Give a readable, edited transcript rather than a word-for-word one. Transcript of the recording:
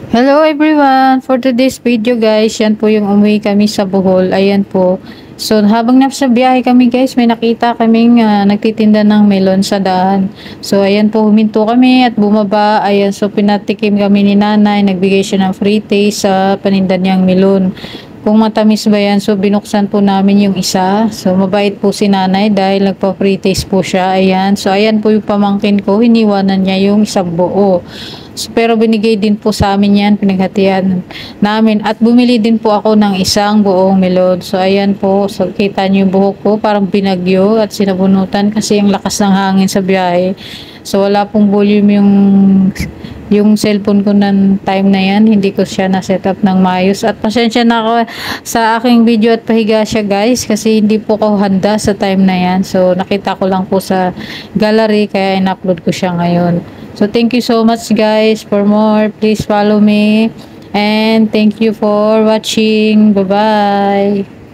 Hello everyone! For today's video guys, yan po yung umuwi kami sa Bohol. Ayan po. So habang nasa biyahe kami guys, may nakita kaming nagtitinda ng melon sa daan. So ayan po, huminto kami at bumaba. Ayan, so pinatikim kami ni nanay. Nagbigay siya ng free taste sa paninda niyang melon. Kung matamis ba yan, so binuksan po namin yung isa. So mabait po si nanay dahil nagpa-free taste po siya. Ayan, so ayan po yung pamangkin ko. Hiniwanan niya yung isang buo. So, pero binigay din po sa amin yan, pinaghatian namin. At bumili din po ako ng isang buong melon. So ayan po, so kita niyo yung buhok ko parang binagyo at sinabunutan kasi yung lakas ng hangin sa biyahe. So wala pong volume yung cellphone ko ng time na yan, hindi ko siya na-set up ng maayos. At pasensya na ako sa aking video at pahiga siya guys, kasi hindi po ko handa sa time na yan. So nakita ko lang po sa gallery, kaya in-upload ko siya ngayon. So thank you so much guys. For more, please follow me. And thank you for watching. Bye-bye.